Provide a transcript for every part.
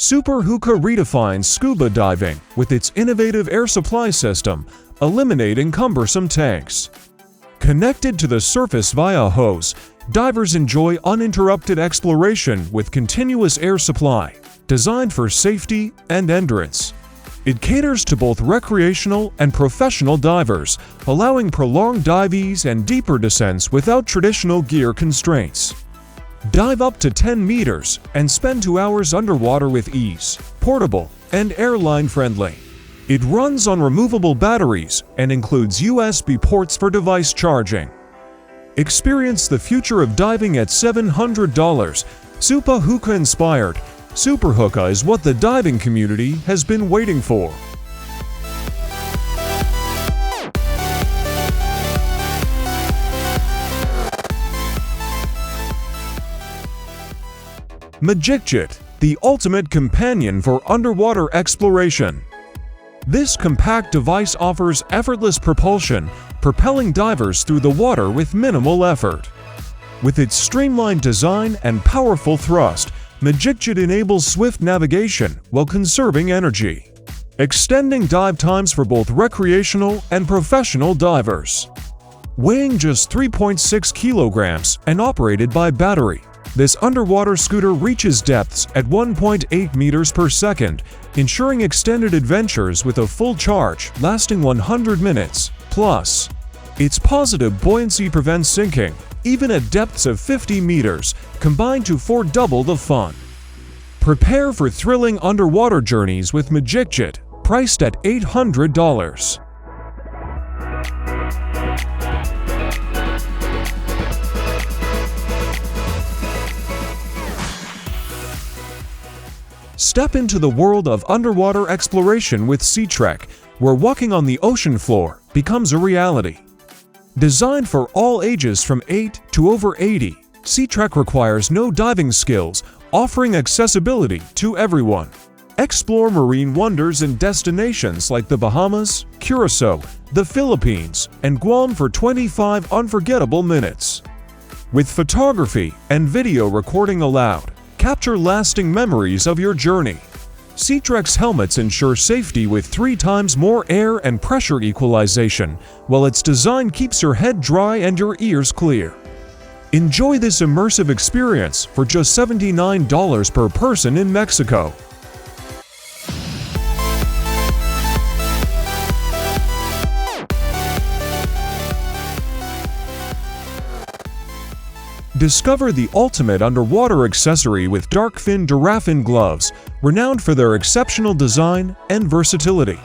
Super HUKA redefines scuba diving with its innovative air supply system, eliminating cumbersome tanks. Connected to the surface via a hose, divers enjoy uninterrupted exploration with continuous air supply, designed for safety and endurance. It caters to both recreational and professional divers, allowing prolonged dive ease and deeper descents without traditional gear constraints. Dive up to 10 meters and spend 2 hours underwater with ease, portable and airline-friendly. It runs on removable batteries and includes USB ports for device charging. Experience the future of diving at $700. SUPA HUKA inspired. Super HUKA is what the diving community has been waiting for. MagicJet, the ultimate companion for underwater exploration. This compact device offers effortless propulsion, propelling divers through the water with minimal effort. With its streamlined design and powerful thrust, MagicJet enables swift navigation while conserving energy, extending dive times for both recreational and professional divers. Weighing just 3.6 kilograms and operated by battery, this underwater scooter reaches depths at 1.8 meters per second, ensuring extended adventures with a full charge lasting 100 minutes. Plus, its positive buoyancy prevents sinking, even at depths of 50 meters, combined for double the fun. Prepare for thrilling underwater journeys with MagicJet, priced at $800. Step into the world of underwater exploration with SeaTrek, where walking on the ocean floor becomes a reality. Designed for all ages from 8 to over 80, SeaTrek requires no diving skills, offering accessibility to everyone. Explore marine wonders and destinations like the Bahamas, Curacao, the Philippines, and Guam for 25 unforgettable minutes. With photography and video recording allowed, capture lasting memories of your journey. SeaTrek's helmets ensure safety with 3 times more air and pressure equalization, while its design keeps your head dry and your ears clear. Enjoy this immersive experience for just $79 per person in Mexico. Discover the ultimate underwater accessory with Darkfin Durafin gloves, renowned for their exceptional design and versatility.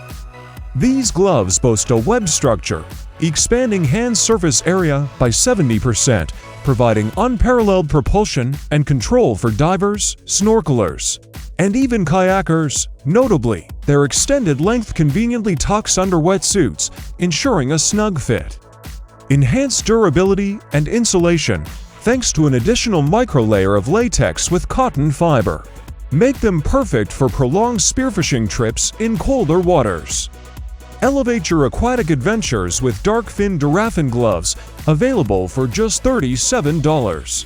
These gloves boast a web structure, expanding hand surface area by 70%, providing unparalleled propulsion and control for divers, snorkelers, and even kayakers. Notably, their extended length conveniently tucks under wetsuits, ensuring a snug fit. Enhanced durability and insulation thanks to an additional microlayer of latex with cotton fiber. Make them perfect for prolonged spearfishing trips in colder waters. Elevate your aquatic adventures with Darkfin Durafin gloves, available for just $37.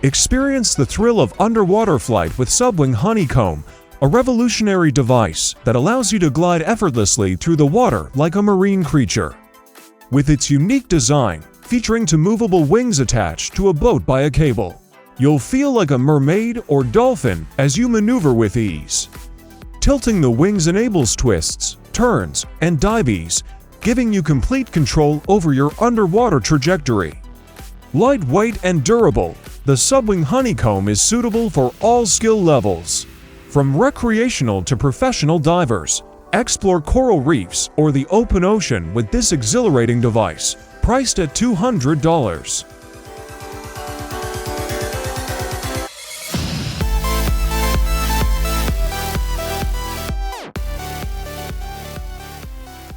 Experience the thrill of underwater flight with Subwing Honeycomb, a revolutionary device that allows you to glide effortlessly through the water like a marine creature. With its unique design, featuring two movable wings attached to a boat by a cable, you'll feel like a mermaid or dolphin as you maneuver with ease. Tilting the wings enables twists, turns, and dive ease, giving you complete control over your underwater trajectory. Lightweight and durable, the Subwing Honeycomb is suitable for all skill levels. From recreational to professional divers, explore coral reefs or the open ocean with this exhilarating device, priced at $200.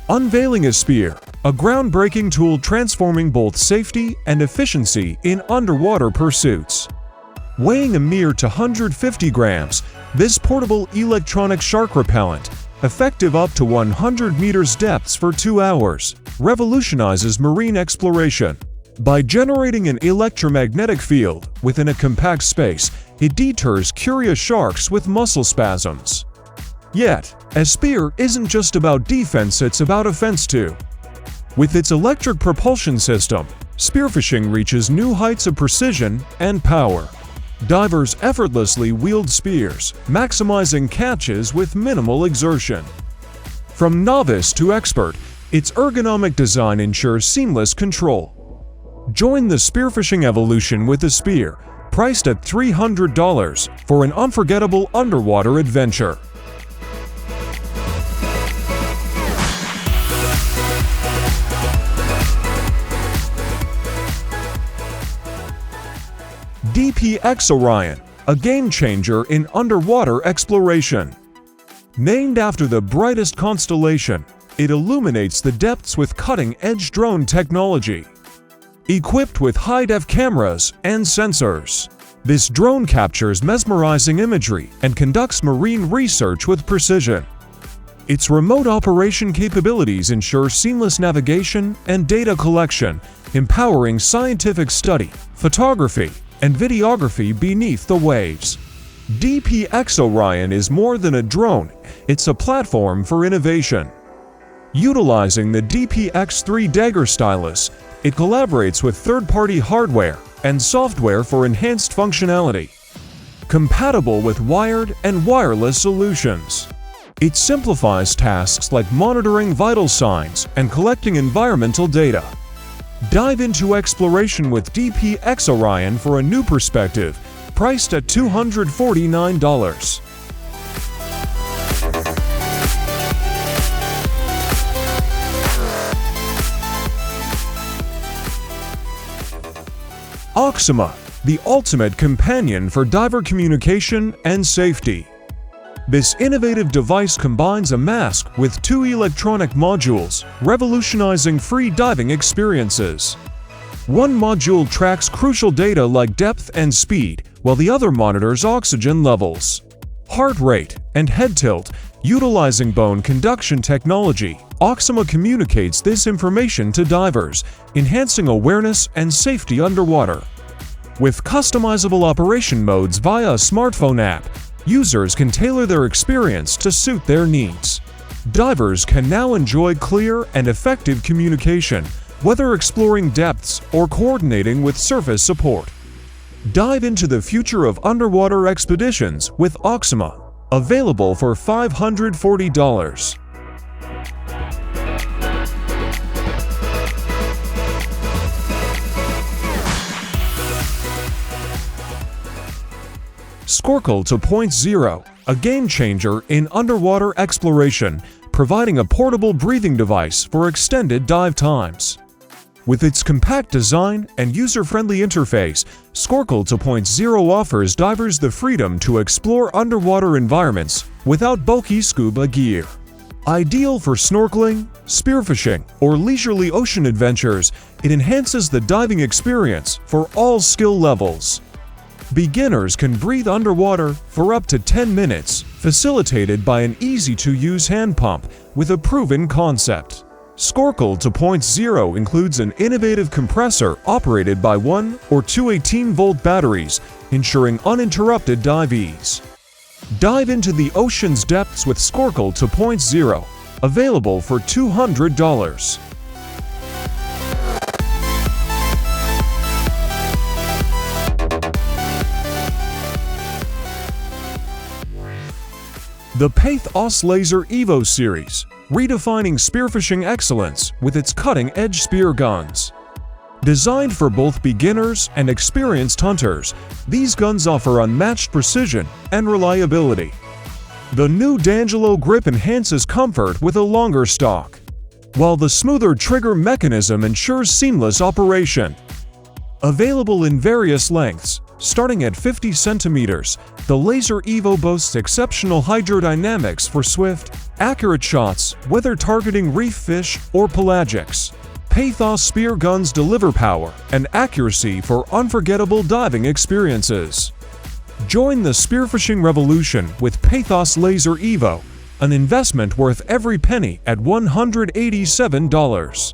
Unveiling eSpear, a groundbreaking tool transforming both safety and efficiency in underwater pursuits. Weighing a mere 250 grams, this portable electronic shark repellent effective up to 100 meters depths for 2 hours, revolutionizes marine exploration. By generating an electromagnetic field within a compact space, it deters curious sharks with muscle spasms. Yet, eSpear isn't just about defense, it's about offense too. With its electric propulsion system, spearfishing reaches new heights of precision and power. Divers effortlessly wield spears, maximizing catches with minimal exertion. From novice to expert, its ergonomic design ensures seamless control. Join the spearfishing evolution with eSpear, priced at $300 for an unforgettable underwater adventure. DPX Orion, a game-changer in underwater exploration. Named after the brightest constellation, it illuminates the depths with cutting-edge drone technology. Equipped with high-def cameras and sensors, this drone captures mesmerizing imagery and conducts marine research with precision. Its remote operation capabilities ensure seamless navigation and data collection, empowering scientific study, photography, and videography beneath the waves. DPX Orion is more than a drone, it's a platform for innovation. Utilizing the DPX3 Dagger stylus, it collaborates with third-party hardware and software for enhanced functionality. Compatible with wired and wireless solutions, it simplifies tasks like monitoring vital signs and collecting environmental data. Dive into exploration with DPX Orion for a new perspective, priced at $249. OXAMA, the ultimate companion for diver communication and safety. This innovative device combines a mask with 2 electronic modules, revolutionizing free diving experiences. One module tracks crucial data like depth and speed, while the other monitors oxygen levels, heart rate, and head tilt. Utilizing bone conduction technology, OXAMA communicates this information to divers, enhancing awareness and safety underwater. With customizable operation modes via a smartphone app, users can tailor their experience to suit their needs. Divers can now enjoy clear and effective communication, whether exploring depths or coordinating with surface support. Dive into the future of underwater expeditions with OXAMA, available for $540. SCORKL 2.0, a game-changer in underwater exploration, providing a portable breathing device for extended dive times. With its compact design and user-friendly interface, SCORKL 2.0 offers divers the freedom to explore underwater environments without bulky scuba gear. Ideal for snorkeling, spearfishing, or leisurely ocean adventures, it enhances the diving experience for all skill levels. Beginners can breathe underwater for up to 10 minutes, facilitated by an easy-to-use hand pump with a proven concept. SCORKL 2.0 includes an innovative compressor operated by 1 or 2 18-volt batteries, ensuring uninterrupted dive ease. Dive into the ocean's depths with SCORKL 2.0, available for $200. The PATHOS Laser Evo series, redefining spearfishing excellence with its cutting-edge spear guns. Designed for both beginners and experienced hunters, these guns offer unmatched precision and reliability. The new D'Angelo grip enhances comfort with a longer stock, while the smoother trigger mechanism ensures seamless operation. Available in various lengths, starting at 50 centimeters, the Laser Evo boasts exceptional hydrodynamics for swift, accurate shots, whether targeting reef fish or pelagics. PATHOS spear guns deliver power and accuracy for unforgettable diving experiences. Join the spearfishing revolution with PATHOS Laser Evo, an investment worth every penny at $187.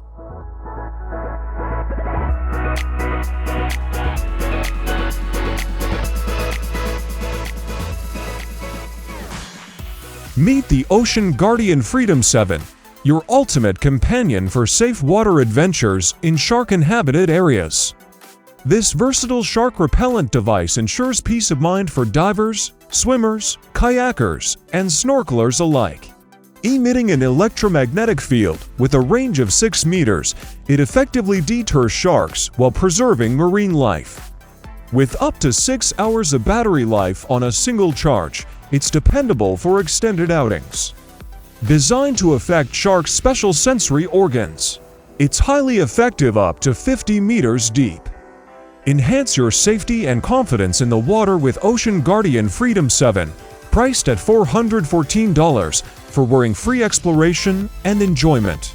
Meet the Ocean Guardian Freedom 7, your ultimate companion for safe water adventures in shark-inhabited areas. This versatile shark repellent device ensures peace of mind for divers, swimmers, kayakers, and snorkelers alike. Emitting an electromagnetic field with a range of 6 meters, it effectively deters sharks while preserving marine life. With up to 6 hours of battery life on a single charge, it's dependable for extended outings. Designed to affect sharks' special sensory organs, it's highly effective up to 50 meters deep. Enhance your safety and confidence in the water with Ocean Guardian Freedom 7, priced at $414 for worry-free exploration and enjoyment.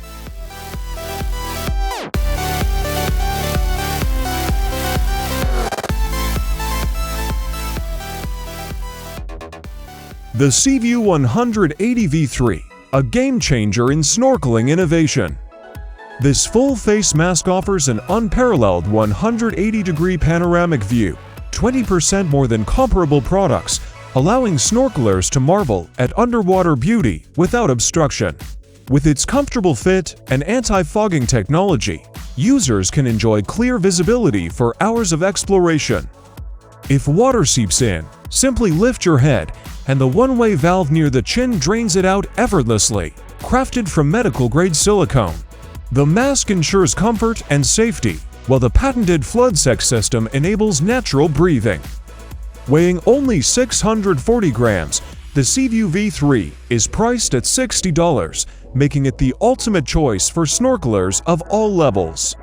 The SeaView 180 V3, a game-changer in snorkeling innovation. This full-face mask offers an unparalleled 180-degree panoramic view, 20% more than comparable products, allowing snorkelers to marvel at underwater beauty without obstruction. With its comfortable fit and anti-fogging technology, users can enjoy clear visibility for hours of exploration. If water seeps in, simply lift your head, and the one-way valve near the chin drains it out effortlessly, crafted from medical-grade silicone. The mask ensures comfort and safety, while the patented flood-sec system enables natural breathing. Weighing only 640 grams, the SeaView V3 is priced at $60, making it the ultimate choice for snorkelers of all levels.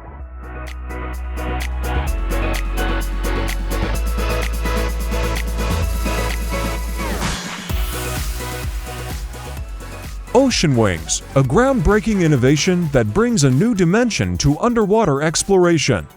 Oceanwings, a groundbreaking innovation that brings a new dimension to underwater exploration.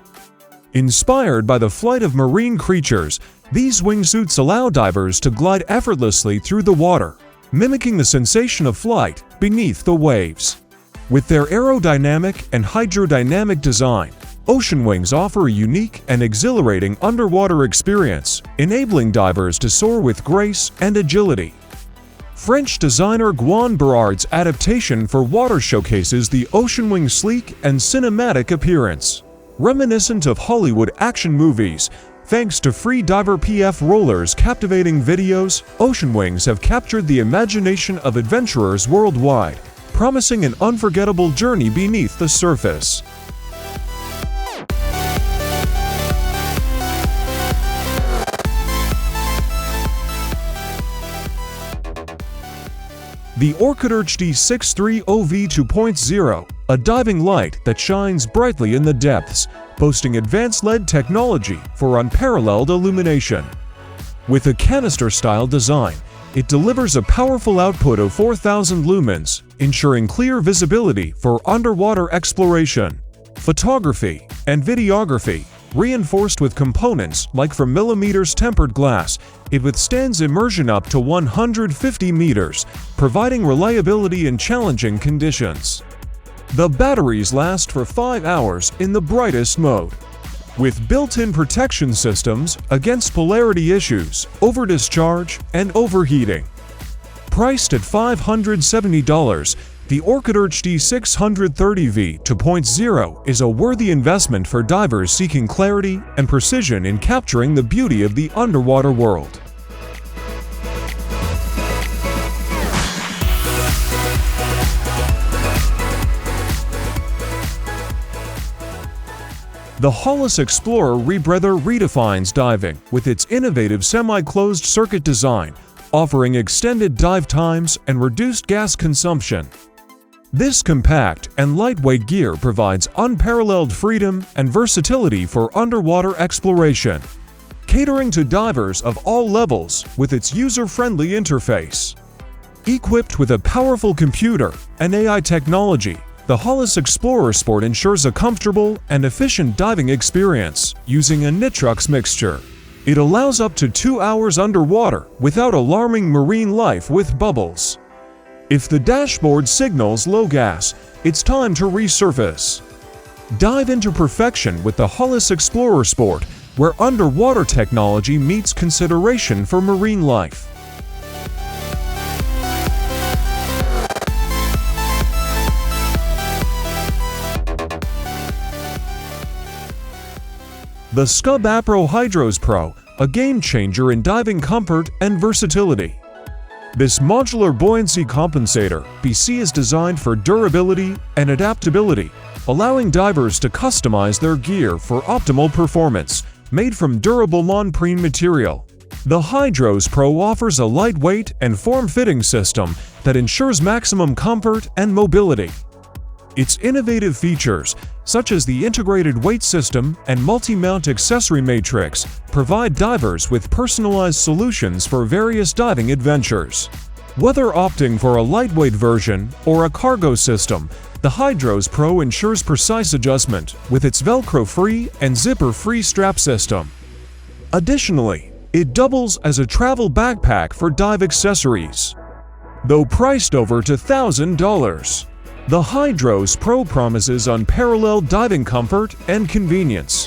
Inspired by the flight of marine creatures, these wingsuits allow divers to glide effortlessly through the water, mimicking the sensation of flight beneath the waves. With their aerodynamic and hydrodynamic design, Oceanwings offer a unique and exhilarating underwater experience, enabling divers to soar with grace and agility. French designer Guan Berard's adaptation for water showcases the Oceanwings' sleek and cinematic appearance. Reminiscent of Hollywood action movies, thanks to free diver PF Roller's captivating videos, Oceanwings have captured the imagination of adventurers worldwide, promising an unforgettable journey beneath the surface. The OrcaTorch D630V 2.0, a diving light that shines brightly in the depths, boasting advanced LED technology for unparalleled illumination. With a canister-style design, it delivers a powerful output of 4,000 lumens, ensuring clear visibility for underwater exploration, photography, and videography. Reinforced with components like 4mm tempered glass, it withstands immersion up to 150 meters, providing reliability in challenging conditions. The batteries last for 5 hours in the brightest mode. With built-in protection systems against polarity issues, overdischarge, and overheating. Priced at $570, the OrcaTorch D630V 2.0 is a worthy investment for divers seeking clarity and precision in capturing the beauty of the underwater world. The Hollis Explorer Rebreather redefines diving with its innovative semi-closed circuit design, offering extended dive times and reduced gas consumption. This compact and lightweight gear provides unparalleled freedom and versatility for underwater exploration, catering to divers of all levels with its user-friendly interface. Equipped with a powerful computer and AI technology, the Hollis Explorer Sport ensures a comfortable and efficient diving experience using a nitrox mixture. It allows up to 2 hours underwater without alarming marine life with bubbles. If the dashboard signals low gas, it's time to resurface. Dive into perfection with the Hollis Explorer Sport, where underwater technology meets consideration for marine life. The Scubapro Hydros Pro, a game-changer in diving comfort and versatility. This modular buoyancy compensator (BC) is designed for durability and adaptability, allowing divers to customize their gear for optimal performance, made from durable non-prene material. The Hydros Pro offers a lightweight and form-fitting system that ensures maximum comfort and mobility. Its innovative features, such as the integrated weight system and multi-mount accessory matrix, provide divers with personalized solutions for various diving adventures. Whether opting for a lightweight version or a cargo system, the Hydros Pro ensures precise adjustment with its Velcro-free and zipper-free strap system. Additionally, it doubles as a travel backpack for dive accessories. Though priced over $1,000, the Hydros Pro promises unparalleled diving comfort and convenience.